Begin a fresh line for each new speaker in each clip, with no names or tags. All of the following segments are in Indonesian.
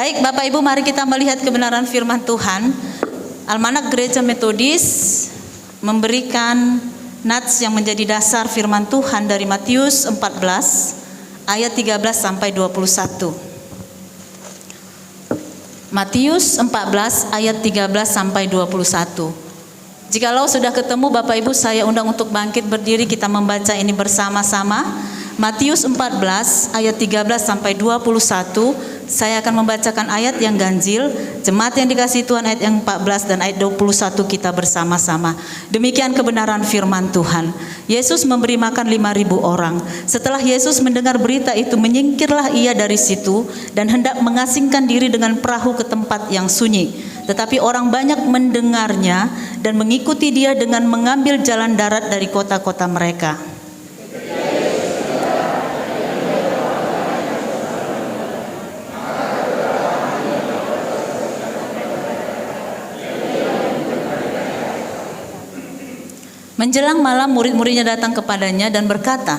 Baik Bapak Ibu, mari kita melihat kebenaran firman Tuhan. Almanak Gereja Metodis memberikan nats yang menjadi dasar firman Tuhan dari Matius 14 ayat 13 sampai 21. Matius 14 ayat 13 sampai 21. Jikalau sudah ketemu Bapak Ibu, saya undang untuk bangkit berdiri, kita membaca ini bersama-sama. Matius 14 ayat 13 sampai 21. Saya akan membacakan ayat yang ganjil. Jemaat yang dikasihi Tuhan, ayat yang 14 dan ayat 21 kita bersama-sama. Demikian kebenaran firman Tuhan. Yesus memberi makan 5.000 orang. Setelah Yesus mendengar berita itu, menyingkirlah ia dari situ dan hendak mengasingkan diri dengan perahu ke tempat yang sunyi. Tetapi orang banyak mendengarnya dan mengikuti dia dengan mengambil jalan darat dari kota-kota mereka. Menjelang malam, murid-muridnya datang kepadanya dan berkata,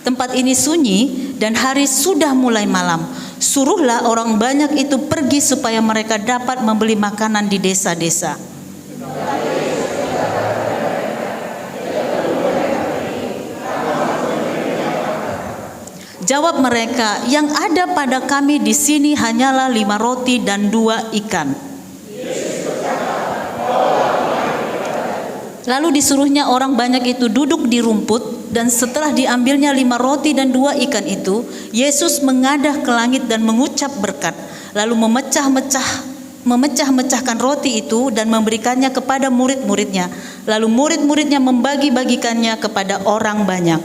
tempat ini sunyi dan hari sudah mulai malam. Suruhlah orang banyak itu pergi supaya mereka dapat membeli makanan di desa-desa. Jawab mereka, yang ada pada kami di sini hanyalah 5 roti dan 2 ikan. Lalu disuruhnya orang banyak itu duduk di rumput, dan setelah diambilnya 5 roti dan 2 ikan itu, Yesus mengadah ke langit dan mengucap berkat, lalu memecah-mecahkan roti itu dan memberikannya kepada murid-muridnya. Lalu murid-muridnya membagi-bagikannya kepada orang banyak.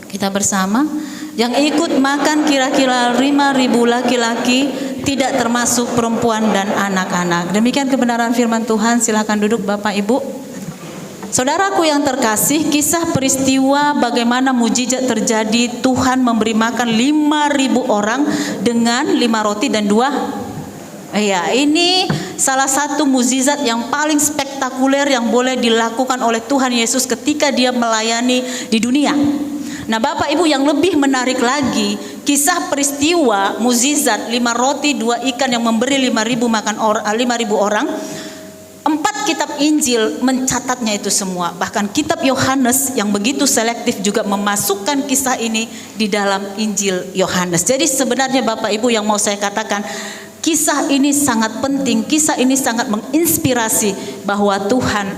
Kita bersama. Yang ikut makan kira-kira 5.000 laki-laki, tidak termasuk perempuan dan anak-anak. Demikian kebenaran firman Tuhan. Silakan duduk Bapak Ibu. Saudaraku yang terkasih, kisah peristiwa bagaimana mujizat terjadi, Tuhan memberi makan 5.000 orang dengan 5 roti dan 2. Ya, ini salah satu mukjizat yang paling spektakuler yang boleh dilakukan oleh Tuhan Yesus ketika dia melayani di dunia. Nah Bapak Ibu, yang lebih menarik lagi, kisah peristiwa mukjizat 5 roti 2 ikan yang memberi 5.000 orang, 4 kitab Injil mencatatnya itu semua. Bahkan kitab Yohanes yang begitu selektif juga memasukkan kisah ini di dalam Injil Yohanes. Jadi sebenarnya Bapak Ibu, yang mau saya katakan, kisah ini sangat penting, kisah ini sangat menginspirasi bahwa Tuhan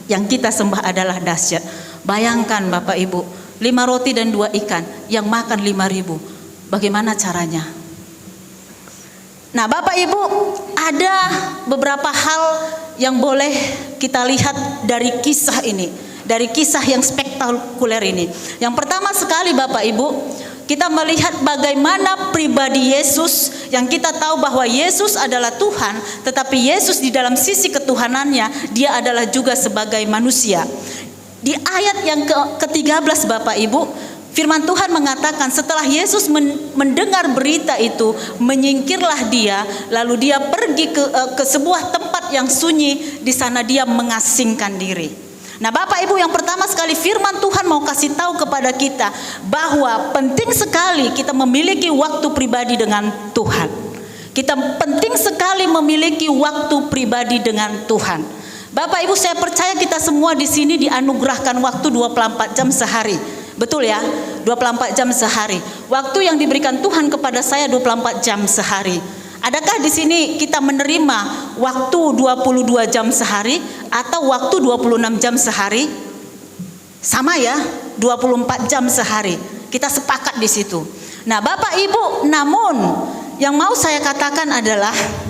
yang kita sembah adalah dahsyat. Bayangkan Bapak Ibu, 5 roti dan 2 ikan yang makan 5.000. Bagaimana caranya? Nah Bapak Ibu, ada beberapa hal yang boleh kita lihat dari kisah ini, dari kisah yang spektakuler ini. Yang pertama sekali Bapak Ibu, kita melihat bagaimana pribadi Yesus, yang kita tahu bahwa Yesus adalah Tuhan, tetapi Yesus di dalam sisi ketuhanannya, dia adalah juga sebagai manusia. Di ayat yang ke-13 Bapak Ibu, firman Tuhan mengatakan setelah Yesus mendengar berita itu, menyingkirlah dia, lalu dia pergi ke sebuah tempat yang sunyi, di sana dia mengasingkan diri. Nah Bapak Ibu, yang pertama sekali firman Tuhan mau kasih tahu kepada kita bahwa penting sekali kita memiliki waktu pribadi dengan Tuhan. Kita penting sekali memiliki waktu pribadi dengan Tuhan. Bapak Ibu, saya percaya kita semua di sini dianugerahkan waktu 24 jam sehari. Betul ya? 24 jam sehari. Waktu yang diberikan Tuhan kepada saya 24 jam sehari. Adakah di sini kita menerima waktu 22 jam sehari atau waktu 26 jam sehari? Sama ya, 24 jam sehari. Kita sepakat di situ. Nah, Bapak Ibu, namun yang mau saya katakan adalah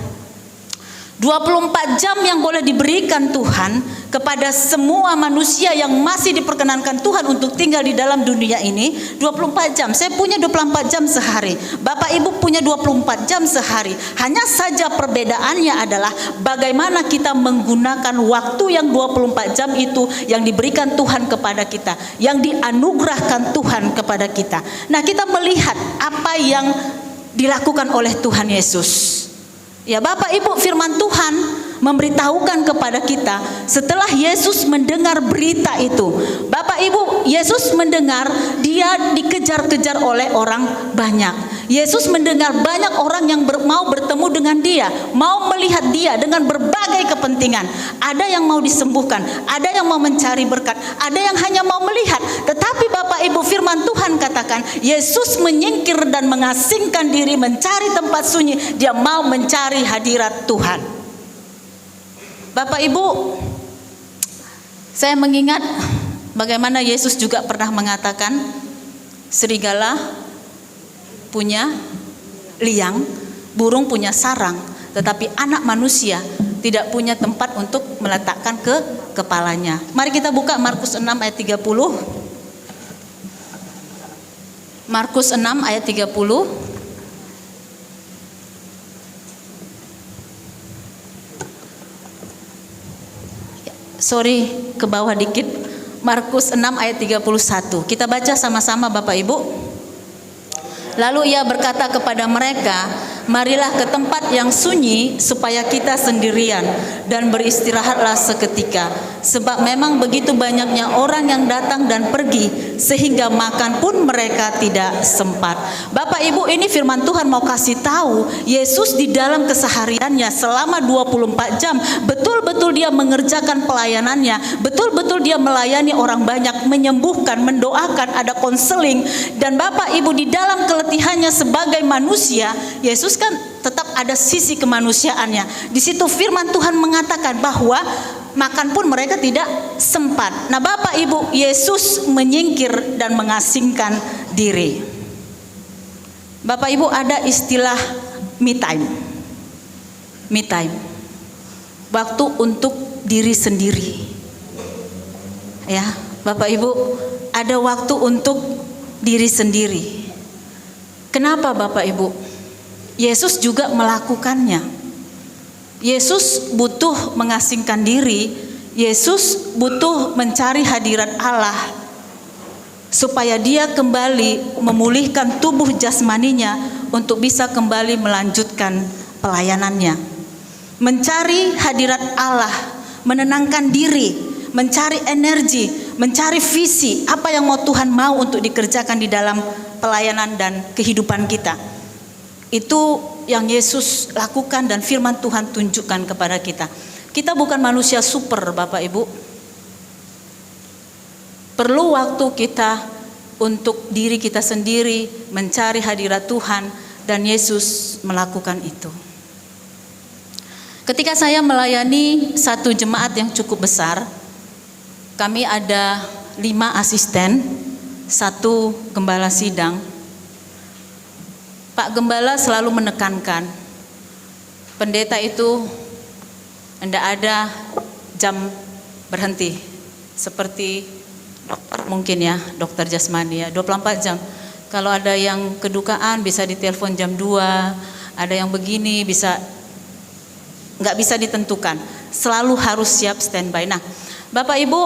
24 jam yang boleh diberikan Tuhan kepada semua manusia yang masih diperkenankan Tuhan untuk tinggal di dalam dunia ini, 24 jam. Saya punya 24 jam sehari. Bapak Ibu punya 24 jam sehari. Hanya saja perbedaannya adalah bagaimana kita menggunakan waktu yang 24 jam itu yang diberikan Tuhan kepada kita, yang dianugerahkan Tuhan kepada kita. Nah, kita melihat apa yang dilakukan oleh Tuhan Yesus. Ya Bapak Ibu, firman Tuhan memberitahukan kepada kita setelah Yesus mendengar berita itu. Bapak Ibu, Yesus mendengar dia dikejar-kejar oleh orang banyak. Yesus mendengar banyak orang yang mau bertemu dengan dia, mau melihat dia dengan berbagai kepentingan. Ada yang mau disembuhkan, ada yang mau mencari berkat, ada yang hanya mau melihat. Tetapi Bapak Ibu, firman Tuhan katakan Yesus menyingkir dan mengasingkan diri, mencari tempat sunyi. Dia mau mencari hadirat Tuhan. Bapak Ibu, saya mengingat bagaimana Yesus juga pernah mengatakan serigala punya liang, burung punya sarang, tetapi anak manusia tidak punya tempat untuk meletakkan kepalanya. Mari kita buka Markus 6 ayat 30. Markus 6 ayat 30. Sorry, ke bawah dikit. Markus 6 ayat 31. Kita baca sama-sama Bapak Ibu. Lalu ia berkata kepada mereka, marilah ke tempat yang sunyi supaya kita sendirian dan beristirahatlah seketika. Sebab memang begitu banyaknya orang yang datang dan pergi sehingga makan pun mereka tidak sempat. Bapak Ibu, ini firman Tuhan mau kasih tahu Yesus di dalam kesehariannya selama 24 jam betul-betul dia mengerjakan pelayanannya, betul-betul dia melayani orang banyak, menyembuhkan, mendoakan, ada konseling. Dan Bapak Ibu, di dalam keletihannya sebagai manusia, Yesus kan tetap ada sisi kemanusiaannya. Di situ firman Tuhan mengatakan bahwa makan pun mereka tidak sempat. Nah Bapak Ibu, Yesus menyingkir dan mengasingkan diri. Bapak Ibu, ada istilah me time. Me time. Waktu untuk diri sendiri. Ya, Bapak Ibu, ada waktu untuk diri sendiri. Kenapa Bapak Ibu? Yesus juga melakukannya. Yesus butuh mengasingkan diri. Yesus butuh mencari hadirat Allah supaya dia kembali memulihkan tubuh jasmaninya untuk bisa kembali melanjutkan pelayanannya. Mencari hadirat Allah, menenangkan diri, mencari energi, mencari visi apa yang mau Tuhan mau untuk dikerjakan di dalam pelayanan dan kehidupan kita. Itu yang Yesus lakukan dan firman Tuhan tunjukkan kepada kita. Kita bukan manusia super Bapak Ibu. Perlu waktu kita untuk diri kita sendiri, mencari hadirat Tuhan, dan Yesus melakukan itu. Ketika saya melayani satu jemaat yang cukup besar, kami ada 5 asisten, 1 gembala sidang. Pak Gembala selalu menekankan, pendeta itu tidak ada jam berhenti, seperti dokter mungkin ya, dokter jasmani ya, 24 jam. Kalau ada yang kedukaan bisa ditelepon jam 2, ada yang begini bisa, nggak bisa ditentukan, selalu harus siap standby. Nah Bapak Ibu,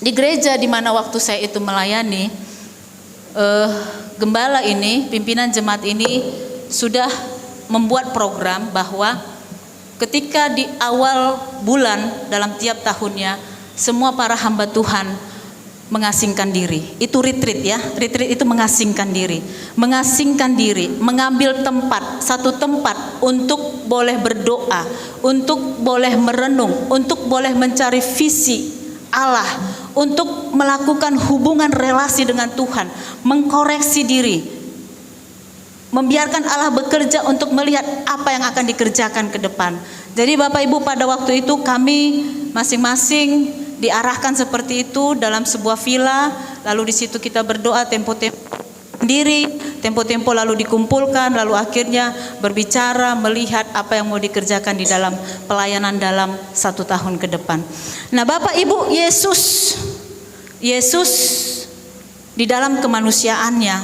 di gereja di mana waktu saya itu melayani, gembala ini, pimpinan jemaat ini sudah membuat program bahwa ketika di awal bulan dalam tiap tahunnya, semua para hamba Tuhan mengasingkan diri. Itu retreat ya, retreat itu mengasingkan diri. Mengasingkan diri, mengambil tempat, satu tempat untuk boleh berdoa, untuk boleh merenung, untuk boleh mencari visi Allah, untuk melakukan hubungan relasi dengan Tuhan, mengkoreksi diri, membiarkan Allah bekerja untuk melihat apa yang akan dikerjakan ke depan. Jadi Bapak Ibu, pada waktu itu kami masing-masing diarahkan seperti itu dalam sebuah villa, lalu di situ kita berdoa tempo-tempo diri, tempo-tempo lalu dikumpulkan, lalu akhirnya berbicara, melihat apa yang mau dikerjakan di dalam pelayanan dalam 1 tahun ke depan. Nah Bapak Ibu, Yesus di dalam kemanusiaannya,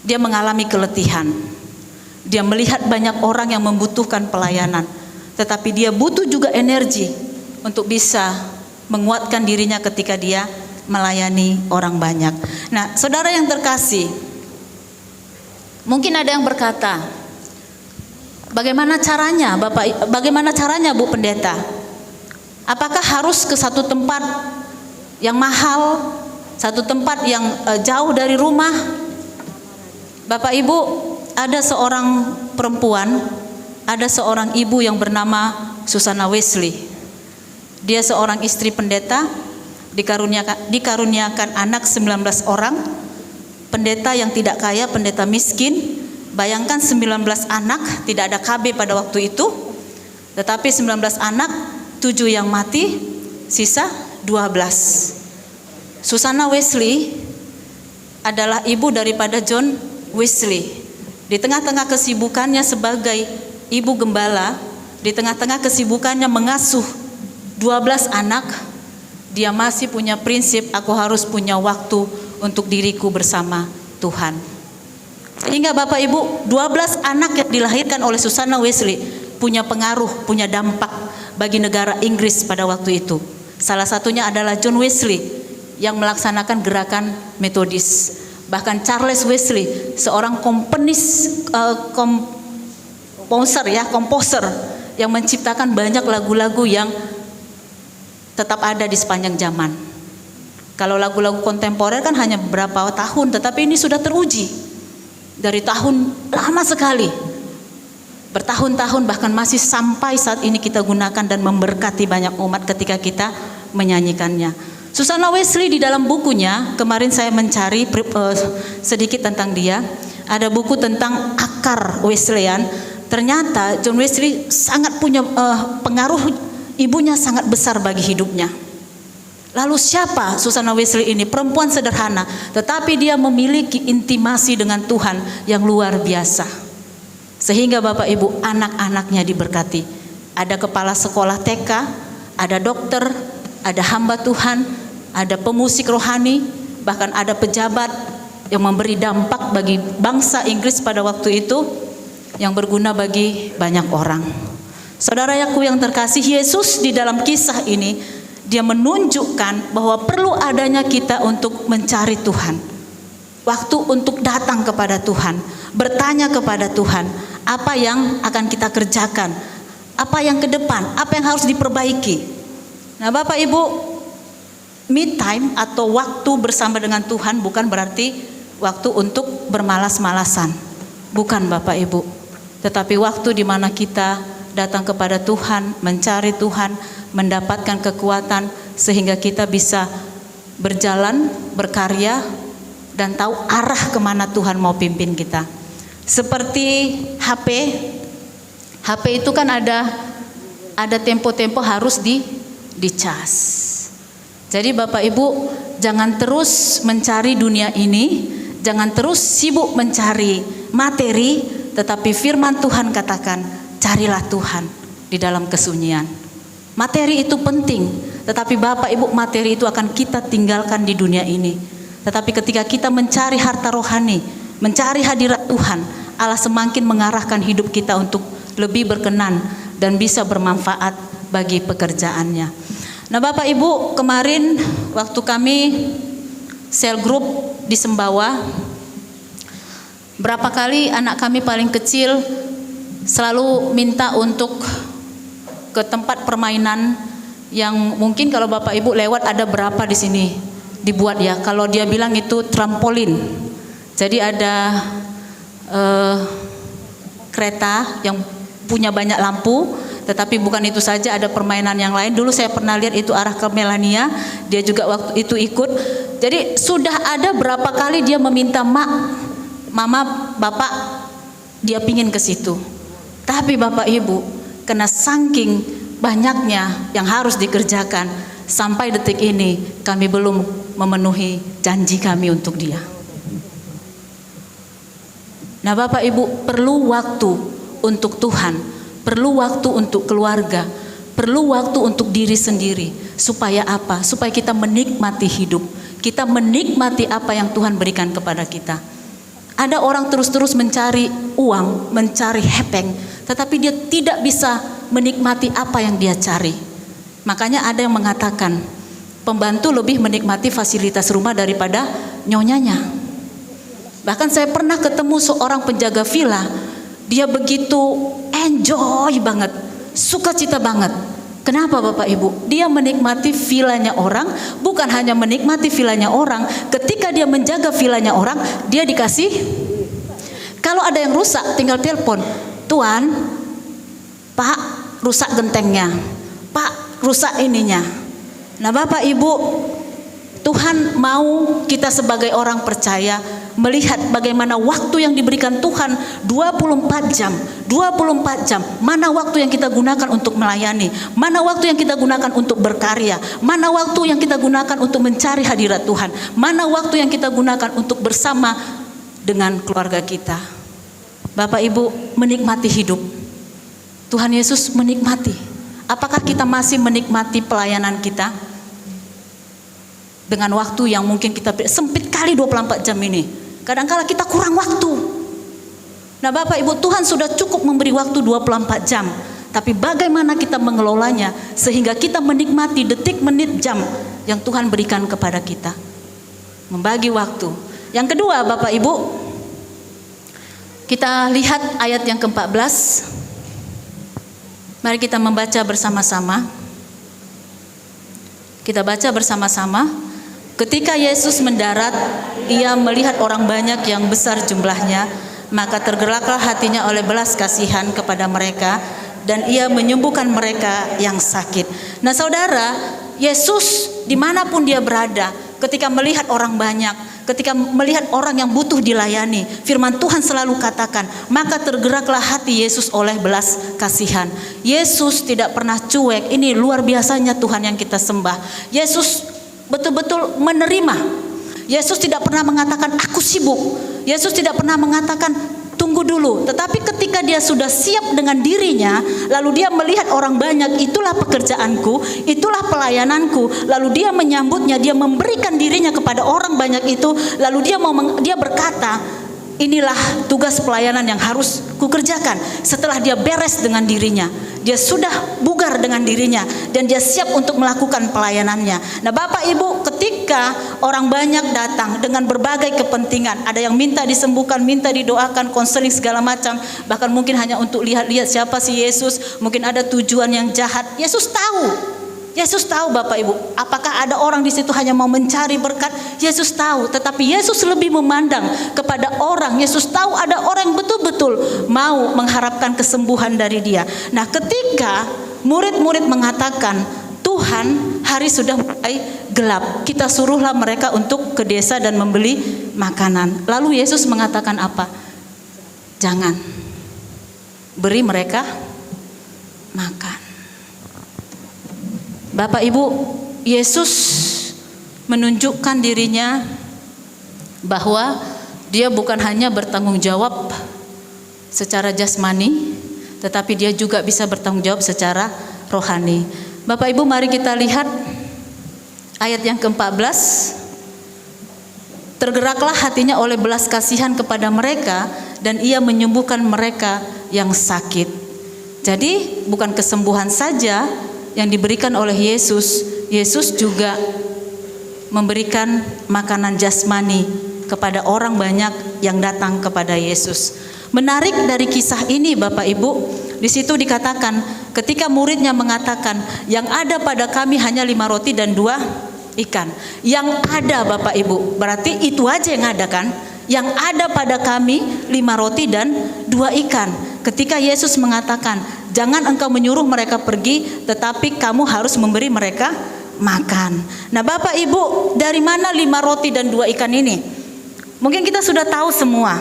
dia mengalami keletihan. Dia melihat banyak orang yang membutuhkan pelayanan, tetapi dia butuh juga energi untuk bisa menguatkan dirinya ketika dia melayani orang banyak. Nah, saudara yang terkasih, mungkin ada yang berkata, Bagaimana caranya Bapak, bagaimana caranya Bu Pendeta? Apakah harus ke satu tempat yang mahal, satu tempat yang jauh dari rumah? Bapak Ibu, ada seorang perempuan, ada seorang ibu yang bernama Susana Wesley. Dia seorang istri pendeta, dikaruniakan anak 19 orang, pendeta yang tidak kaya, pendeta miskin. Bayangkan 19 anak, tidak ada KB pada waktu itu, tetapi 19 anak, 7 yang mati, sisa 12. Susana Wesley adalah ibu daripada John Wesley. Di tengah-tengah kesibukannya sebagai ibu gembala, di tengah-tengah kesibukannya mengasuh 12 anak, dia masih punya prinsip, aku harus punya waktu untuk diriku bersama Tuhan. Sehingga Bapak Ibu, 12 anak yang dilahirkan oleh Susana Wesley punya pengaruh, punya dampak bagi negara Inggris pada waktu itu. Salah satunya adalah John Wesley yang melaksanakan gerakan Metodis. Bahkan Charles Wesley, seorang komposer yang menciptakan banyak lagu-lagu yang tetap ada di sepanjang zaman. Kalau lagu-lagu kontemporer kan hanya beberapa tahun, tetapi ini sudah teruji. Dari tahun lama sekali, bertahun-tahun, bahkan masih sampai saat ini kita gunakan dan memberkati banyak umat ketika kita menyanyikannya. Susana Wesley di dalam bukunya, kemarin saya mencari sedikit tentang dia, ada buku tentang akar Wesleyan. Ternyata John Wesley sangat punya pengaruh, ibunya sangat besar bagi hidupnya. Lalu siapa Susana Wesley ini? Perempuan sederhana, tetapi dia memiliki intimasi dengan Tuhan yang luar biasa. Sehingga Bapak Ibu, anak-anaknya diberkati. Ada kepala sekolah TK, ada dokter, ada hamba Tuhan, ada pemusik rohani, bahkan ada pejabat yang memberi dampak bagi bangsa Inggris pada waktu itu, yang berguna bagi banyak orang. Saudaraku yang terkasih, Yesus di dalam kisah ini dia menunjukkan bahwa perlu adanya kita untuk mencari Tuhan. Waktu untuk datang kepada Tuhan, bertanya kepada Tuhan, apa yang akan kita kerjakan, apa yang ke depan, apa yang harus diperbaiki. Nah Bapak Ibu, me time atau waktu bersama dengan Tuhan bukan berarti waktu untuk bermalas-malasan. Bukan Bapak Ibu. Tetapi waktu di mana kita datang kepada Tuhan, mencari Tuhan, mendapatkan kekuatan sehingga kita bisa berjalan, berkarya, dan tahu arah kemana Tuhan mau pimpin kita. Seperti HP itu kan ada tempo-tempo harus dicas. Jadi Bapak Ibu, jangan terus mencari dunia ini, jangan terus sibuk mencari materi, tetapi firman Tuhan katakan, carilah Tuhan di dalam kesunyian. Materi itu penting, tetapi Bapak Ibu, materi itu akan kita tinggalkan di dunia ini. Tetapi ketika kita mencari harta rohani, mencari hadirat Tuhan, Allah semakin mengarahkan hidup kita untuk lebih berkenan dan bisa bermanfaat bagi pekerjaannya. Nah Bapak Ibu, kemarin waktu kami sel group di Sembawa, berapa kali anak kami paling kecil selalu minta untuk ke tempat permainan yang mungkin kalau Bapak Ibu lewat ada berapa di sini dibuat ya. Kalau dia bilang itu trampolin. Jadi ada kereta yang punya banyak lampu, tetapi bukan itu saja, ada permainan yang lain. Dulu saya pernah lihat itu arah ke Melania, dia juga waktu itu ikut. Jadi sudah ada berapa kali dia meminta mama, bapak, dia pingin ke situ. Tapi Bapak Ibu, karena saking banyaknya yang harus dikerjakan, sampai detik ini kami belum memenuhi janji kami untuk dia. Nah Bapak Ibu, perlu waktu untuk Tuhan, perlu waktu untuk keluarga, perlu waktu untuk diri sendiri. Supaya apa? Supaya kita menikmati hidup, kita menikmati apa yang Tuhan berikan kepada kita. Ada orang terus-terus mencari uang, mencari hepeng, tetapi dia tidak bisa menikmati apa yang dia cari. Makanya ada yang mengatakan pembantu lebih menikmati fasilitas rumah daripada nyonyanya. Bahkan saya pernah ketemu seorang penjaga villa, dia begitu enjoy banget, sukacita banget. Kenapa Bapak Ibu? Dia menikmati vilanya orang, bukan hanya menikmati vilanya orang, ketika dia menjaga vilanya orang, dia dikasih. Kalau ada yang rusak, tinggal telepon, "Tuan, Pak, rusak gentengnya, Pak, rusak ininya." Nah Bapak Ibu, Tuhan mau kita sebagai orang percaya melihat bagaimana waktu yang diberikan Tuhan 24 jam. 24 jam. Mana waktu yang kita gunakan untuk melayani? Mana waktu yang kita gunakan untuk berkarya? Mana waktu yang kita gunakan untuk mencari hadirat Tuhan? Mana waktu yang kita gunakan untuk bersama dengan keluarga kita? Bapak Ibu, menikmati hidup. Tuhan Yesus menikmati. Apakah kita masih menikmati pelayanan kita? Dengan waktu yang mungkin kita sempit kali 24 jam ini. Kadang-kala kita kurang waktu. Nah Bapak Ibu, Tuhan sudah cukup memberi waktu 24 jam. Tapi bagaimana kita mengelolanya sehingga kita menikmati detik, menit, jam yang Tuhan berikan kepada kita. Membagi waktu. Yang kedua Bapak Ibu, kita lihat ayat yang ke-14. Mari kita membaca bersama-sama. Kita baca bersama-sama. Ketika Yesus mendarat, ia melihat orang banyak yang besar jumlahnya, maka tergeraklah hatinya oleh belas kasihan kepada mereka, dan ia menyembuhkan mereka yang sakit. Nah saudara, Yesus dimanapun dia berada, ketika melihat orang banyak, ketika melihat orang yang butuh dilayani, firman Tuhan selalu katakan, maka tergeraklah hati Yesus oleh belas kasihan. Yesus tidak pernah cuek. Ini luar biasanya Tuhan yang kita sembah. Yesus betul-betul menerima. Yesus tidak pernah mengatakan aku sibuk. Yesus tidak pernah mengatakan tunggu dulu. Tetapi ketika dia sudah siap dengan dirinya, lalu dia melihat orang banyak, itulah pekerjaanku, itulah pelayananku, lalu dia menyambutnya, dia memberikan dirinya kepada orang banyak itu, lalu dia berkata, inilah tugas pelayanan yang harus kukerjakan. Setelah dia beres dengan dirinya, dia sudah bugar dengan dirinya, dan dia siap untuk melakukan pelayanannya. Nah Bapak Ibu, ketika orang banyak datang dengan berbagai kepentingan, ada yang minta disembuhkan, minta didoakan, konseling segala macam, bahkan mungkin hanya untuk lihat-lihat siapa sih Yesus, mungkin ada tujuan yang jahat. Yesus tahu. Yesus tahu Bapak Ibu, apakah ada orang di situ hanya mau mencari berkat? Yesus tahu, tetapi Yesus lebih memandang kepada orang. Yesus tahu ada orang yang betul-betul mau mengharapkan kesembuhan dari dia. Nah, ketika murid-murid mengatakan, Tuhan, hari sudah mulai gelap, kita suruhlah mereka untuk ke desa dan membeli makanan. Lalu Yesus mengatakan apa? Jangan, beri mereka makan. Bapak Ibu, Yesus menunjukkan dirinya bahwa dia bukan hanya bertanggung jawab secara jasmani, tetapi dia juga bisa bertanggung jawab secara rohani. Bapak Ibu, mari kita lihat ayat yang ke-14. Tergeraklah hatinya oleh belas kasihan kepada mereka, dan ia menyembuhkan mereka yang sakit. Jadi bukan kesembuhan saja yang diberikan oleh Yesus, Yesus juga memberikan makanan jasmani kepada orang banyak yang datang kepada Yesus. Menarik dari kisah ini Bapak Ibu, di situ dikatakan ketika muridnya mengatakan, yang ada pada kami hanya 5 roti dan 2 ikan. Yang ada Bapak Ibu, berarti itu aja yang ada kan? Yang ada pada kami 5 roti dan 2 ikan. Ketika Yesus mengatakan, jangan engkau menyuruh mereka pergi, tetapi kamu harus memberi mereka makan. Nah Bapak Ibu, dari mana 5 roti dan 2 ikan ini? Mungkin kita sudah tahu semua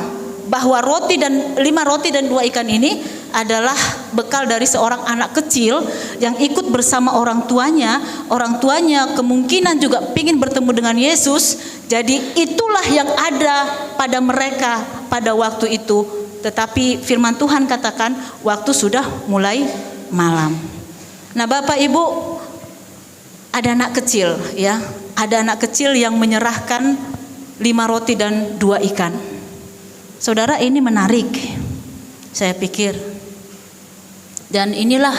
bahwa 5 roti dan 2 ikan ini adalah bekal dari seorang anak kecil yang ikut bersama orang tuanya. Orang tuanya kemungkinan juga ingin bertemu dengan Yesus. Jadi itulah yang ada pada mereka pada waktu itu. Tetapi firman Tuhan katakan waktu sudah mulai malam. Nah Bapak Ibu, ada anak kecil ya, ada anak kecil yang menyerahkan 5 roti dan 2 ikan. Saudara, ini menarik, saya pikir. Dan inilah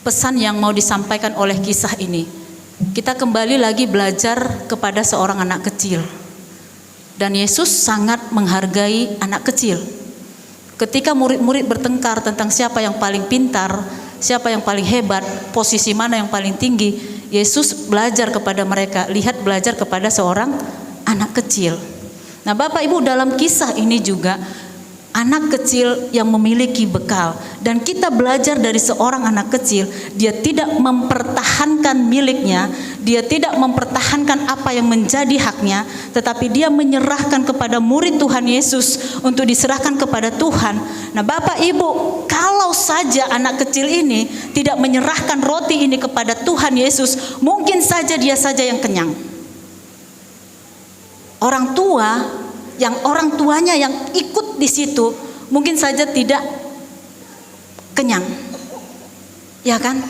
pesan yang mau disampaikan oleh kisah ini. Kita kembali lagi belajar kepada seorang anak kecil. Dan Yesus sangat menghargai anak kecil. Ketika murid-murid bertengkar tentang siapa yang paling pintar, siapa yang paling hebat, posisi mana yang paling tinggi, Yesus belajar kepada mereka, lihat belajar kepada seorang anak kecil. Nah, Bapak Ibu, dalam kisah ini juga anak kecil yang memiliki bekal, dan kita belajar dari seorang anak kecil, dia tidak mempertahankan miliknya, dia tidak mempertahankan apa yang menjadi haknya, tetapi dia menyerahkan kepada murid Tuhan Yesus untuk diserahkan kepada Tuhan. Nah, Bapak Ibu, kalau saja anak kecil ini tidak menyerahkan roti ini kepada Tuhan Yesus, mungkin saja dia saja yang kenyang. Orang tuanya yang ikut di situ mungkin saja tidak kenyang, ya kan?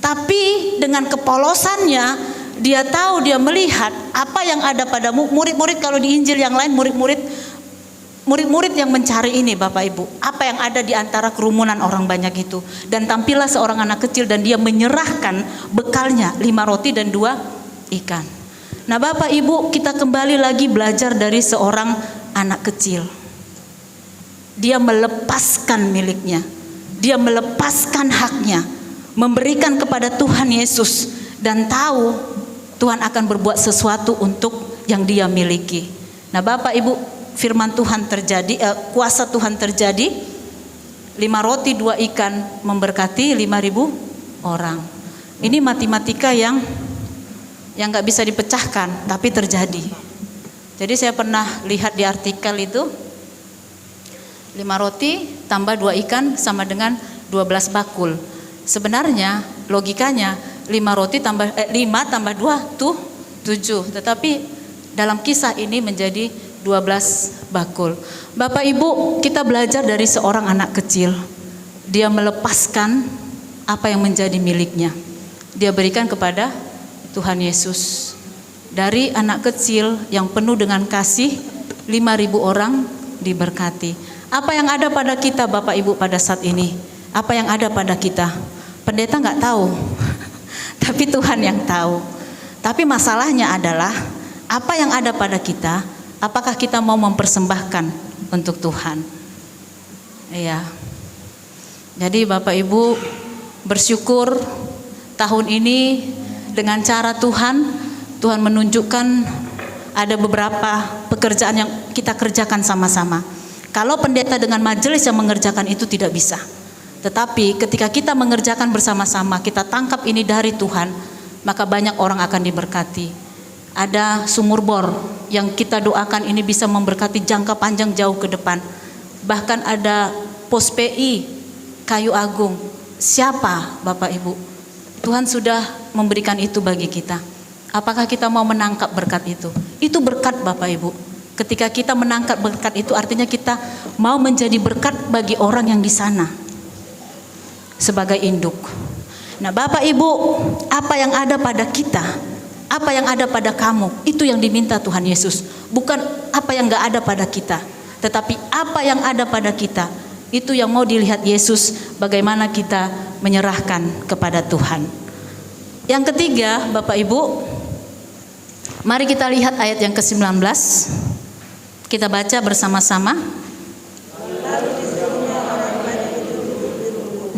Tapi dengan kepolosannya, dia tahu, dia melihat apa yang ada pada murid-murid. Kalau di Injil yang lain, murid-murid yang mencari ini, Bapak Ibu, apa yang ada di antara kerumunan orang banyak itu. Dan tampillah seorang anak kecil dan dia menyerahkan bekalnya, 5 roti dan 2 ikan. Nah, Bapak Ibu, kita kembali lagi belajar dari seorang anak kecil. Dia melepaskan miliknya, dia melepaskan haknya, memberikan kepada Tuhan Yesus, dan tahu Tuhan akan berbuat sesuatu untuk yang dia miliki. Nah, Bapak Ibu, firman Tuhan terjadi, kuasa Tuhan terjadi. 5 roti 2 ikan memberkati 5.000 orang. Ini matematika yang nggak bisa dipecahkan, tapi terjadi. Jadi saya pernah lihat di artikel itu, 5 roti tambah 2 ikan sama dengan 12 bakul. Sebenarnya logikanya 5 roti tambah 5 tambah 2 tuh 7, tetapi dalam kisah ini menjadi 12 bakul. Bapak Ibu, kita belajar dari seorang anak kecil. Dia melepaskan apa yang menjadi miliknya, dia berikan kepada Tuhan Yesus. Dari anak kecil yang penuh dengan kasih, 5.000 orang diberkati. Apa yang ada pada kita, Bapak Ibu, pada saat ini? Apa yang ada pada kita? Pendeta nggak tahu, tapi Tuhan yang tahu. Tapi masalahnya adalah apa yang ada pada kita, apakah kita mau mempersembahkan untuk Tuhan? Iya. Jadi Bapak Ibu, bersyukur tahun ini dengan cara Tuhan menunjukkan ada beberapa pekerjaan yang kita kerjakan sama-sama. Kalau pendeta dengan majelis yang mengerjakan itu tidak bisa. Tetapi ketika kita mengerjakan bersama-sama, kita tangkap ini dari Tuhan, maka banyak orang akan diberkati. Ada sumur bor yang kita doakan ini bisa memberkati jangka panjang jauh ke depan. Bahkan ada pos PI Kayu Agung. Siapa, Bapak Ibu? Tuhan sudah memberikan itu bagi kita. Apakah kita mau menangkap berkat itu? Itu berkat, Bapak Ibu. Ketika kita menangkap berkat itu, artinya kita mau menjadi berkat bagi orang yang di sana sebagai induk. Nah, Bapak Ibu, apa yang ada pada kita, apa yang ada pada kamu, itu yang diminta Tuhan Yesus. Bukan apa yang gak ada pada kita, tetapi apa yang ada pada kita, itu yang mau dilihat Yesus, bagaimana kita menyerahkan kepada Tuhan. Yang ketiga, Bapak Ibu, mari kita lihat ayat yang ke-19. Kita baca bersama-sama.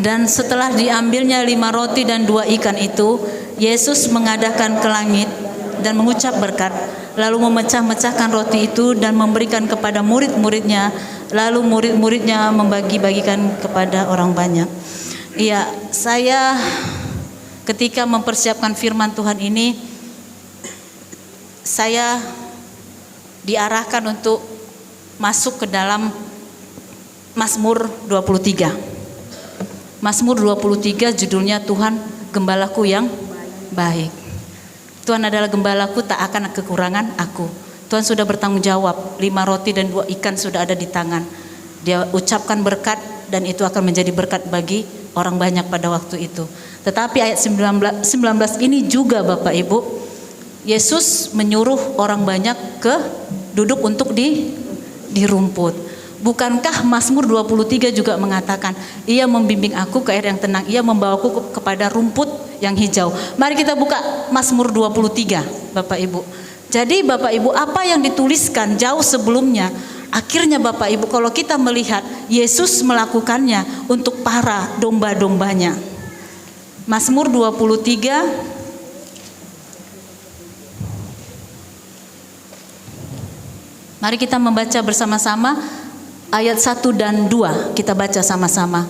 Dan setelah diambilnya 5 roti dan 2 ikan itu, Yesus mengadahkan ke langit dan mengucap berkat, lalu memecah-mecahkan roti itu dan memberikan kepada murid-muridnya, lalu murid-muridnya membagi-bagikan kepada orang banyak. Iya, saya ketika mempersiapkan firman Tuhan ini, saya diarahkan untuk masuk ke dalam Mazmur 23. Mazmur 23 judulnya Tuhan Gembalaku yang baik. Tuhan adalah gembalaku, tak akan kekurangan aku. Tuhan sudah bertanggung jawab, 5 roti dan 2 ikan sudah ada di tangan. Dia ucapkan berkat dan itu akan menjadi berkat bagi orang banyak pada waktu itu. Tetapi ayat 19 ini juga, Bapak Ibu, Yesus menyuruh orang banyak duduk untuk di rumput. Bukankah Mazmur 23 juga mengatakan, ia membimbing aku ke air yang tenang, ia membawaku kepada rumput yang hijau. Mari kita buka Mazmur 23, Bapak Ibu. Jadi Bapak Ibu, apa yang dituliskan jauh sebelumnya Akhirnya Bapak Ibu, kalau kita melihat Yesus melakukannya untuk para domba-dombanya. Mazmur 23 Mari kita membaca bersama-sama ayat 1 dan 2. Kita baca sama-sama.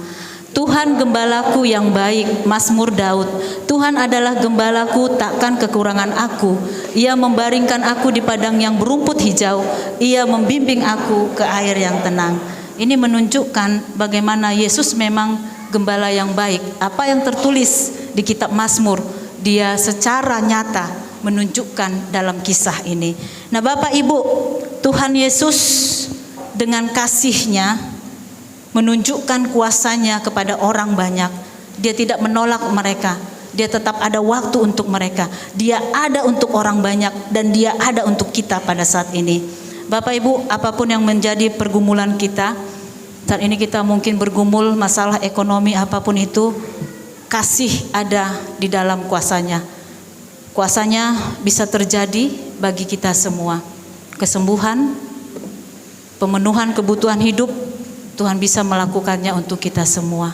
Tuhan gembalaku yang baik, Mazmur Daud. Tuhan adalah gembalaku, takkan kekurangan aku. Ia membaringkan aku di padang yang berumput hijau. Ia membimbing aku ke air yang tenang. Ini menunjukkan bagaimana Yesus memang gembala yang baik. Apa yang tertulis di kitab Mazmur, dia secara nyata menunjukkan dalam kisah ini. Nah Bapak Ibu, Tuhan Yesus dengan kasih-Nya menunjukkan kuasanya kepada orang banyak. Dia tidak menolak mereka. Dia tetap ada waktu untuk mereka. Dia ada untuk orang banyak dan dia ada untuk kita pada saat ini. Bapak Ibu, apapun yang menjadi pergumulan kita, saat ini kita mungkin bergumul masalah ekonomi apapun itu, kasih ada di dalam kuasanya. Kuasanya bisa terjadi bagi kita semua. Kesembuhan, pemenuhan kebutuhan hidup, Tuhan bisa melakukannya untuk kita semua.